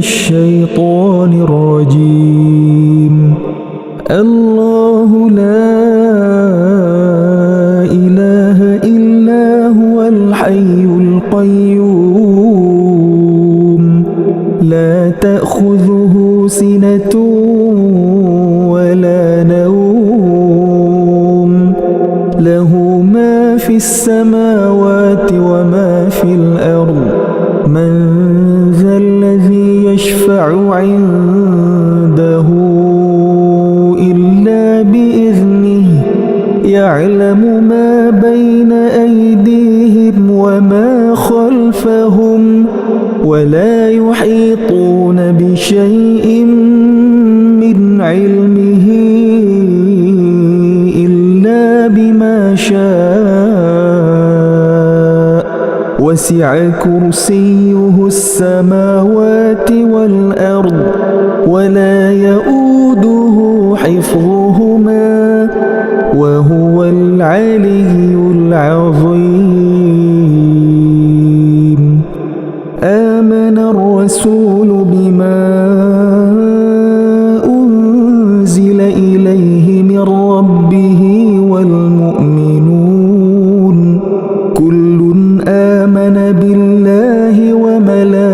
الشيطان الرجيم. الله لا إله إلا هو الحي القيوم لا تأخذه سنة ولا نوم له ما في السماوات وما في الأرض من ذا الذي يشفع عنده إلا بإذنه يعلم ما بين أيديهم وما خلفهم ولا يحيطون بشيء من علمه إلا بما شاء وسع كرسيه السماوات والأرض ولا يؤوده حفظهما وهو العلي العظيم. آمن الرسول بما أنزل إليه من ربه والمؤمنون كل آمن بالله وملائكته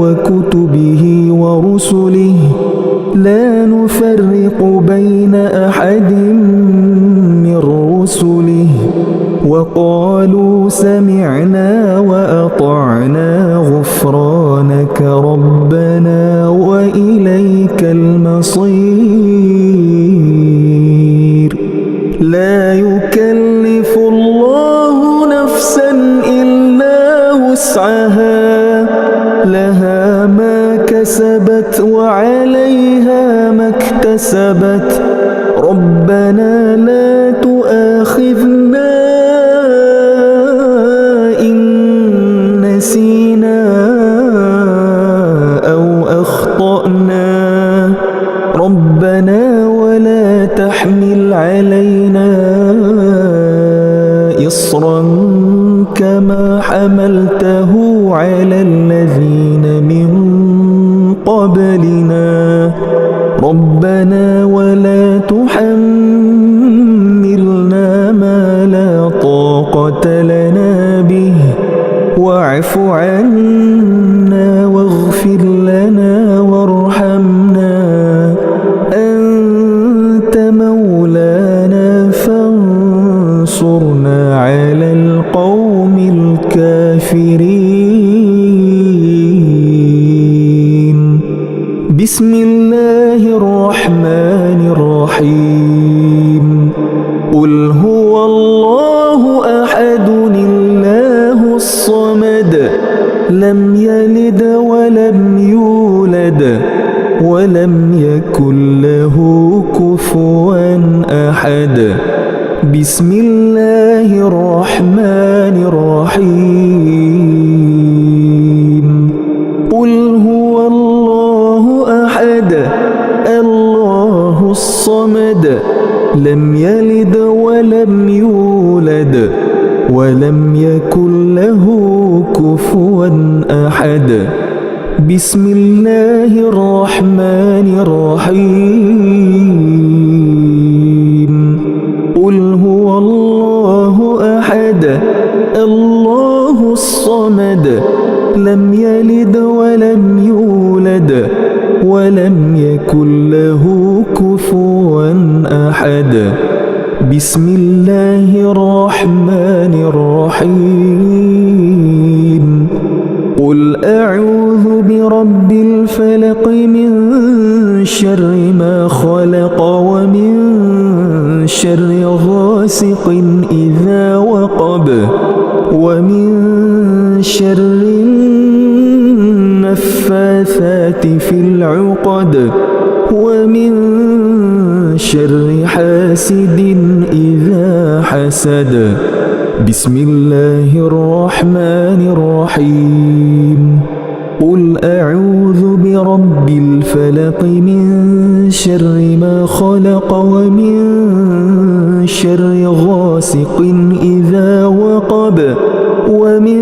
وكتبه ورسله لا نفرق بين أحد من رسله وقالوا سمعنا وأطعنا غفرانك ربنا وإليك المصير. لا يكلف الله نفسا إلا وسعها لها ما كسبت وعليها ما اكتسبت ربنا لا تؤاخذنا إن نسينا أو أخطأنا ربنا ولا تحمل علينا إصرا كما حملته على الذين من قبلنا ربنا ولا تحملنا ما لا طاقة لنا به واعف عنا واغفر لنا وارحمنا أنت مولانا فانصرنا على القوم الكافرين. بسم الله الرحمن الرحيم. قل هو الله أحد الله الصمد لم يلد ولم يولد ولم يكن له كفوا أحد. بسم الله الرحمن الرحيم. قل هو الله أحد الله الصمد لم يلد ولم يولد ولم يكن له كفوا أحد. بسم الله الرحمن الرحيم. قل هو الله أحد الله الصمد لم يلد ولم يولد ولم يكن له كفوا أحد. بسم الله الرحمن الرحيم. قل أعوذ برب الفلق من شر ما خلق ومن شر غاسق إذا وقب ومن شر النفاثات في العقد ومن شر حاسد إذا حسد. بسم الله الرحمن الرحيم. قل أعوذ برب الفلق من شر ما خلق ومن شر غاسق إذا وقب ومن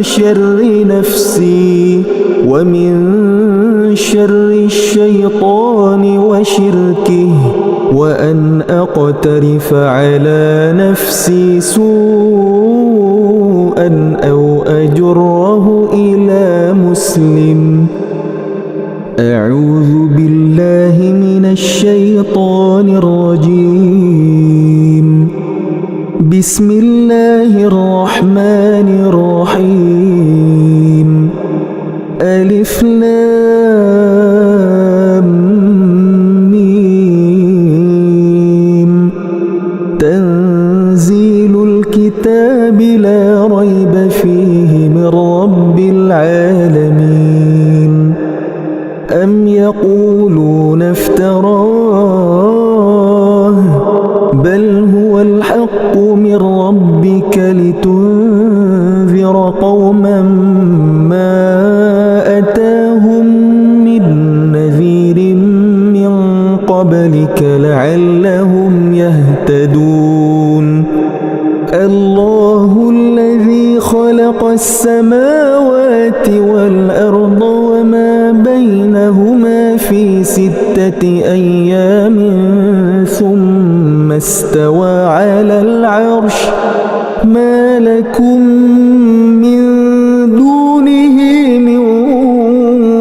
شر نفسي ومن شر الشيطان وشركه وأن أقترف على نفسي سوءا أو أجره إلى مسلم. أعوذ بالله من الشيطان الرجيم. بسم الله الرحمن الرحيم. ألف لام ميم. تنزيل الكتاب لا ريب فيه من رب العالمين. أم يقولون افتراه بل هو الحق من ربك لتنذر قوما ما أتاهم من نذير من قبلك لعلهم يهتدون. الله الذي خلق السماوات والأرض وما بينهما في 6 أيام ثم استوى على العرش. ما لكم من دونه من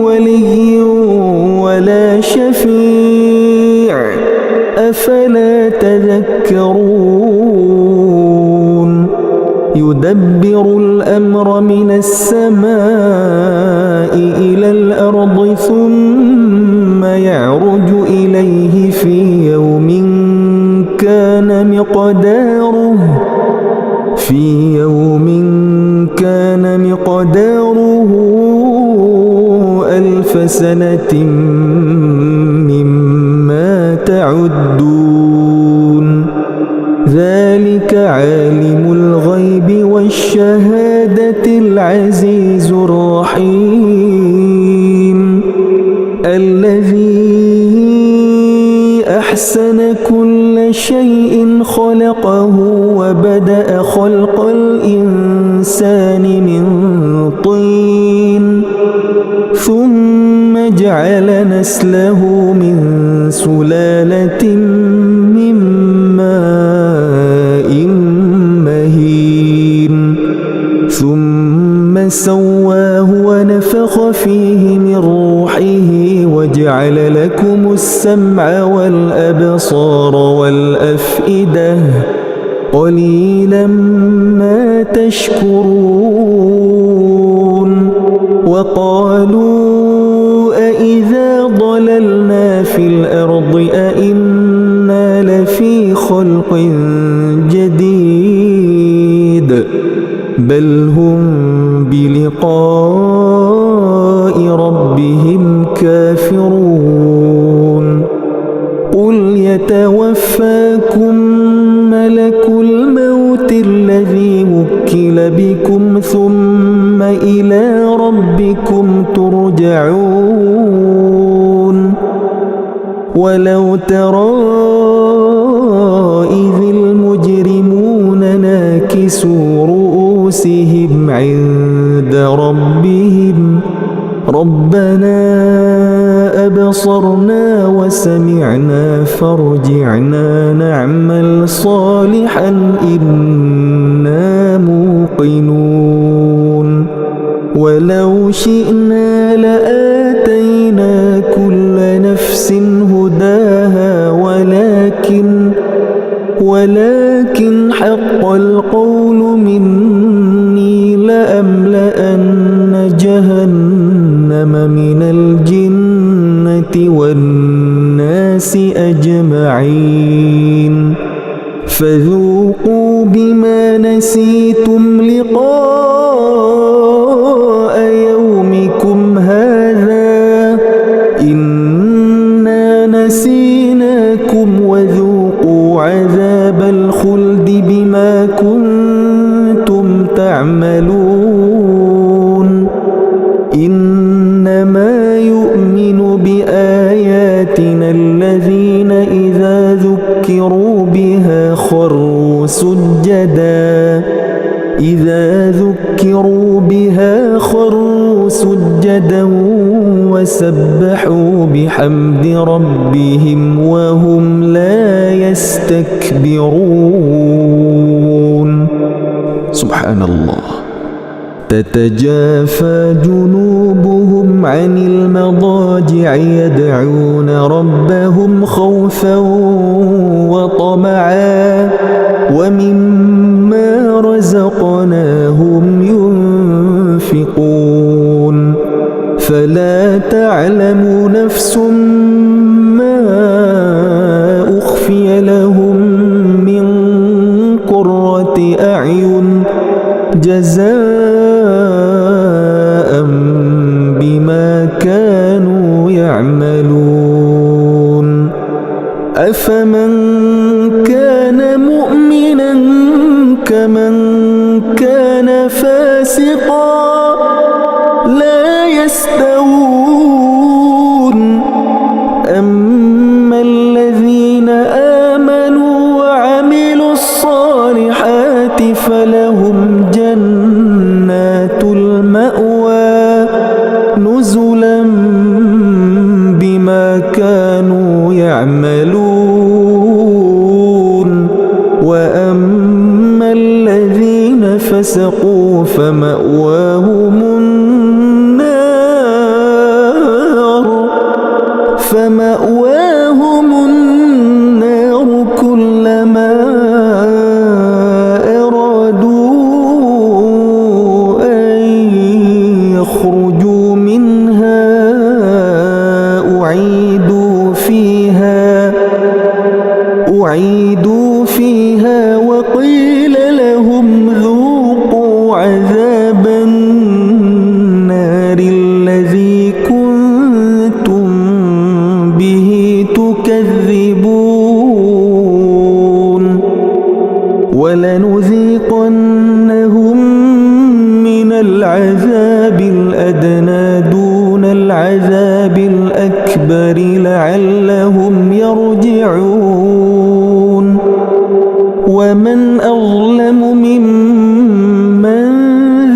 ولي ولا شفيع أفلا تذكرون. يدبر الأمر من السماء إلى الأرض ثم يعرج إليه في يوم كان مقداره 1000 سنة مما تعدون. ذلك عالم الغيب والشهادة العزيز الرحيم. الذي أحسن كل شيء خلقه وبدأ خلق الإنسان من طين ثم جعل نسله من سلالة من ماء مهين ثم سواه ونفخ فيه من روحه وجعل لكم السمع والأبصار والأفئدة قليلا ما تشكرون. وقالوا أإذا ضللنا في الأرض أإنا لفي خلق جديد بل هم بلقاء ربهم كافرون. قل يتوفاكم ملك الموت الذي وكل بكم ثم إلى ربكم ترجعون. ولو ترى إذ المجرمون ناكسوا رؤوسهم عند ربهم ربنا أبصرنا وسمعنا فارجعنا نعمل صالحا إنا موقنون. ولو شئنا لآتينا كل نفس هداها ولكن حق القول مني لأملأن جهنم من الجنة والناس أجمعين. فذوقوا بما نسيتم لقاء يومكم هذا إنا نسيناكم وذوقوا عذاب الخلد بما كنتم تعملون. إنما يؤمن بآياتنا الذين إذا ذكروا بها خروا سجدا بها خروا سجدا وسبحوا بحمد ربهم وهم لا يستكبرون. سبحان الله. تتجافى جنوبهم عن المضاجع يدعون ربهم خوفا وطمعا ومما رزقناهم ينفقون. فلا تعلم نفس ما أخفي لهم من قرة أعين جزاء بما كانوا يعملون. أفمن كان مؤمنا كمن كان فاسقا لا يستوون. أما الذين آمنوا وعملوا الصالحات فلهم جنات المأوى نزلا بما كانوا يعملون. وأما الذين فسقوا فمأواهم النار كلما أرادوا أن يخرجوا منها أعيدوا فيها وقيل لهم ذوقوا عذاب النار الذي كنتم به تكذبون. ولنذيقنهم من العذاب الأدنى دون العذاب الأكبر لعلهم يرجعون. ومن أظلم ممن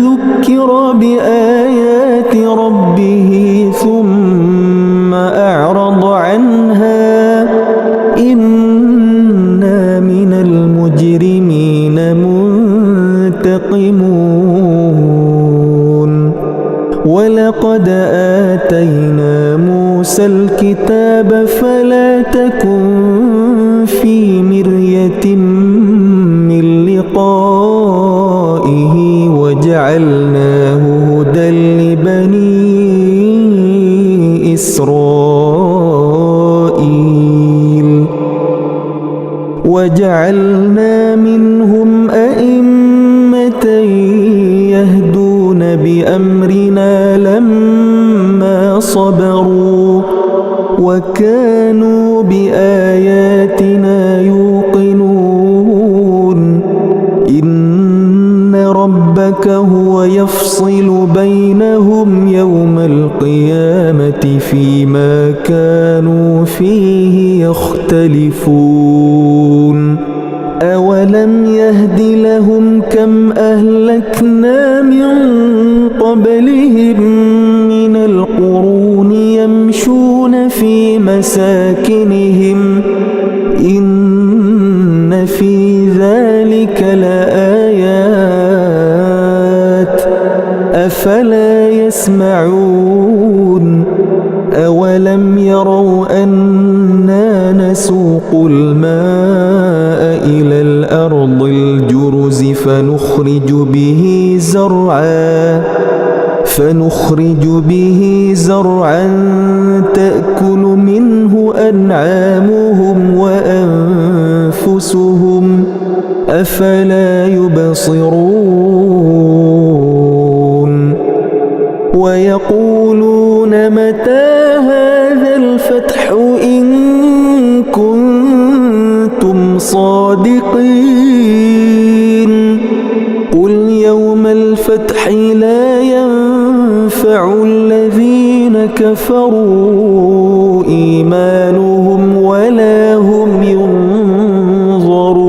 ذكر بآيات ربه ثم أعرض عنها إنا من المجرمين منتقمون. ولقد آتينا موسى الكتاب فلا تكن في مرية من لقائه وجعلناه هدى لبني إسرائيل. وجعلنا منهم أئمة يهدون بأمرنا لما صبروا وكانوا بآياتنا يوقنون. إن ربك هو يفصل بينهم يوم القيامة فيما كانوا فيه يختلفون. أولم يهد لهم كم أهلكنا من قبلهم من القرون يمشون في مساكنهم إن في ذلك لآيات أفلا يسمعون. أولم يروا أنا نسوق الماء إلى الأرض الجرز فنخرج به زرعا تأكل منه أنعامهم وأنفسهم أفلا يبصرون. ويقولون متى هذا الفتح إن كنتم صادقين. قل يوم الفتح لا ينفع الذين كفروا إيمانهم ولا هم ينظرون.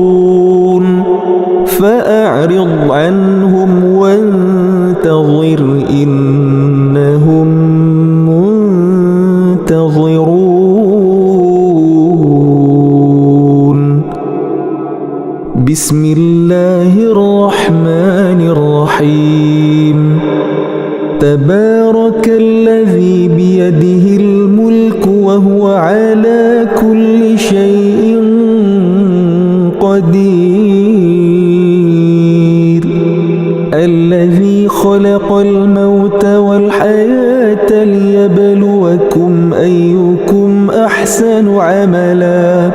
فأعرض عنهم وانتظر إنهم منتظرون. بسم الله الرحمن الرحيم. تبارك الذي بيده الملك وهو على كل شيء قدير. الذي خلق الموت والحياة ليبلوكم أيكم أحسن عملا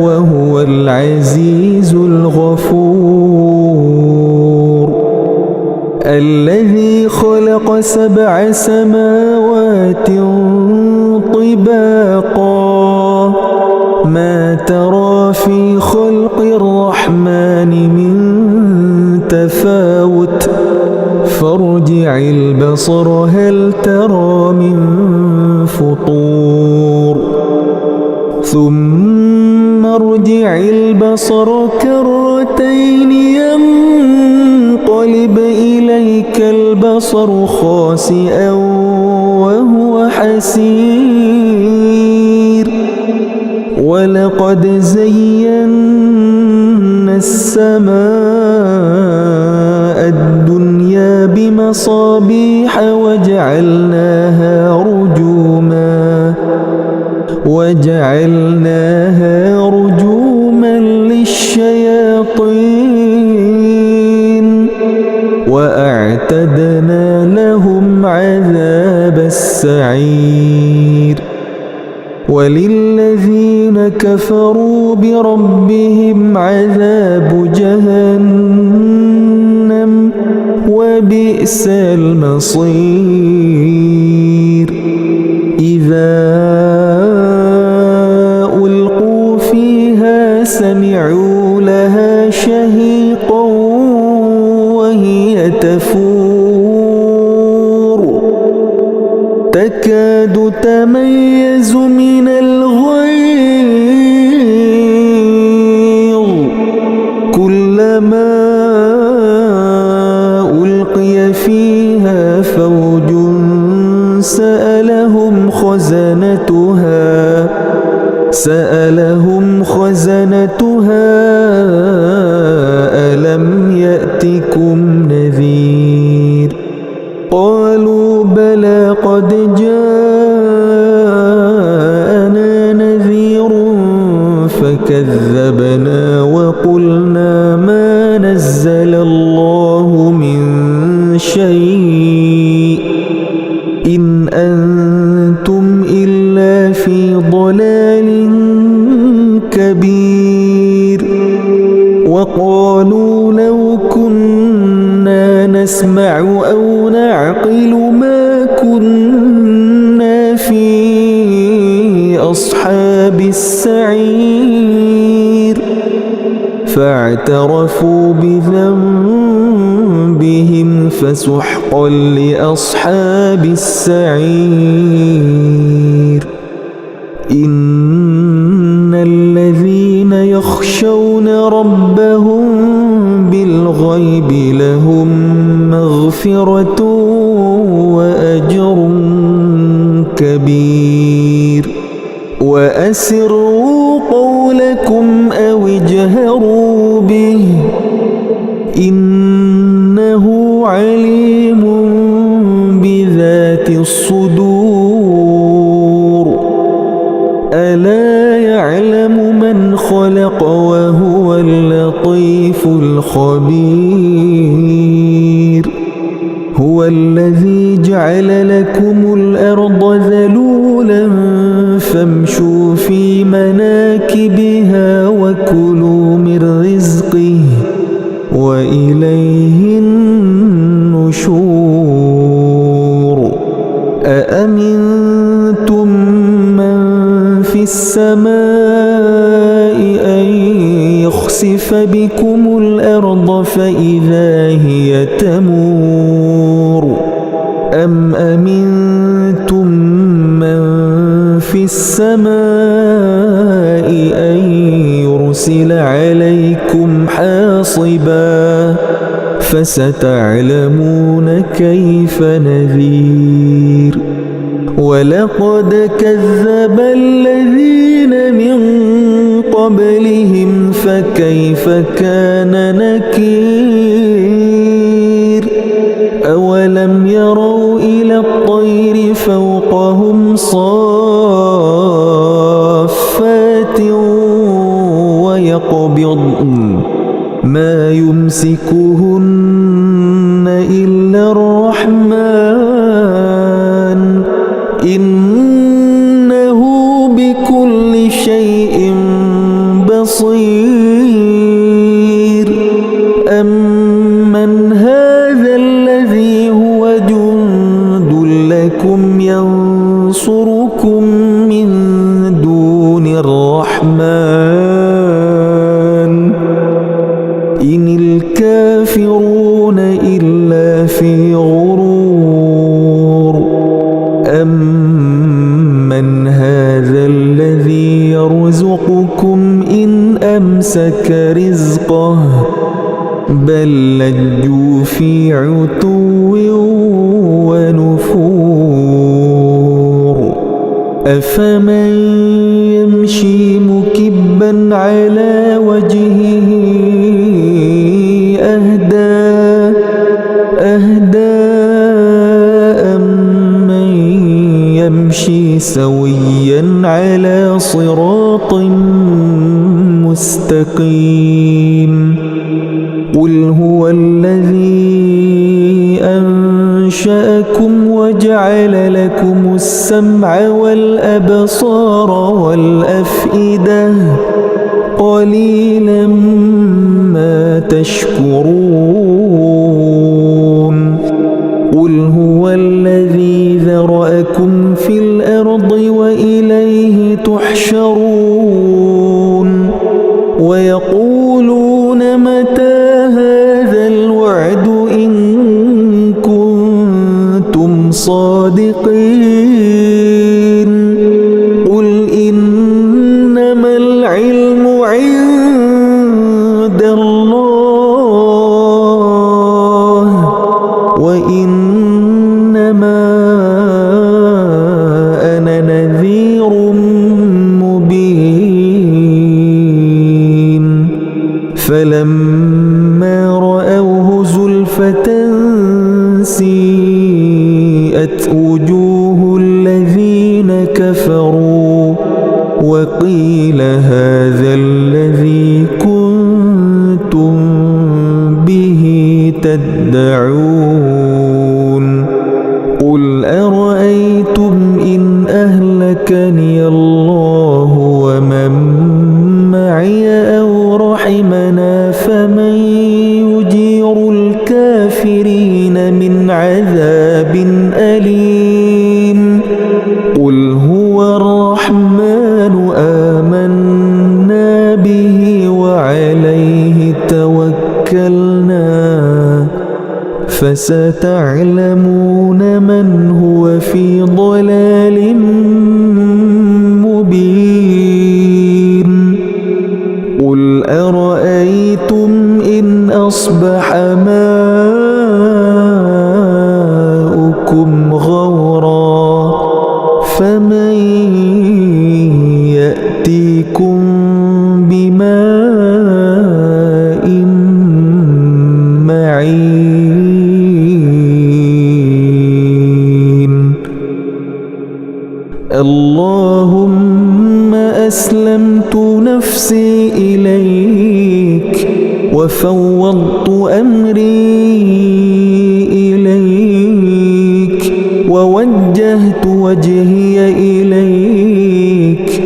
وهو العزيز الغفور. الذي خلق 7 سماوات طباقا ما ترى في خلق الرحمن من تفاوت فارجع البصر هل ترى من فطور ثم ارجع البصر كرتين ينقلب إليك البصر خاسئا وهو حسير. ولقد زينا السماء الدنيا بمصابيح وجعلناها رجوما للشياطين وأعتدنا لهم عذاب السعير. وللذين كفروا بربهم عذاب جهنم وبئس المصير. إذا ألقوا فيها سمعوا لها شهيقا وهي تفور تكاد تميز من الغيظ كلما ألقي فيها فوج سألهم خزنتها ألم يأتكم نذير قالوا بلى قد جاءنا نذير فكذبنا وقلنا ما نزل الله من شيء إن أنتم إلا في ضلال كبير. وقالوا لو كنا نسمع أو نعقل ما كنا في أصحاب السعير فاعترفوا بذنبهم فسحقا لأصحاب السعير. إن الذين يخشون ربهم بالغيب لهم مغفرة وأجر كبير. وأسروا قولكم أو اجهروا به إنه عليم بذات الصدور. ألا يعلم من خلق وهو اللطيف الخبير. هو الذي جعل لكم الأرض ذلولا فامشوا في مناكبها وكلوا من رزقه وإليه النشور. أأمنتم من في السماء أن يخسف بكم الأرض فإذا هي تمور أم أمنتم من في السماء أن يرسل عليكم حاصبا فستعلمون كيف نذير ولقد كذب الذين من قبلهم فكيف كان نكير أولم يروا إلى الطير فوقهم صافات ويقبضن ما يمسكهن إلا الرحمن إنه بكل شيء بصير أمن هذا الذي هو جند لكم ينصركم من دون الرحمن إن الكافرون إلا في غرور أمن هذا الذي يرزقكم إن أمسك رزقه بل لجوا في عتو ونفور أفمن يمشي مكبا على وجهه أهدى أمن يمشي سويا على صراط مستقيم قل هو الذي أنشأكم وجعل لكم السمع والأبصار والأفئدة قليلا ما تشكرون قل هو الذي ذرأكم في الأرض وإليه تحشرون ويقولون متى هذا الوعد إن كنتم صادقين قل إنما العلم عند الله وإنما أنا نذير مبين فلما رأوه زلفة سيئت وجوه الذين كفروا وقيل هذا الذي كنتم به تدعون قل أرأيتم إن أهلكني الله ومن معي أو رحمنا فمن يجير الكافرين من عذاب أليم قل هو الرحمن آمنا به وعليه توكلنا فستعلمون من هو في ضلال مبين قل أرأيتم إن أصبح ماؤكم غورا فمن يأتيكم بماء معين اللهم أسلمت نفسي إليك وفوضت أمري إليك ووجهت وجهي إليك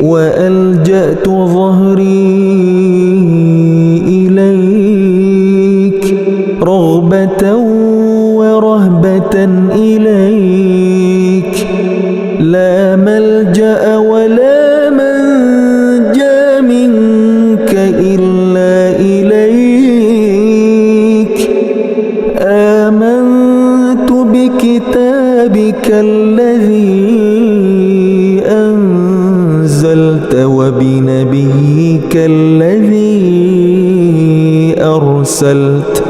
وألجأت ظهري إليك رغبة ورهبة إليك لا ملجأ ولا منجا منك إلا إليك آمنت بكتابك الذي أنزلت وبنبيك الذي أرسلت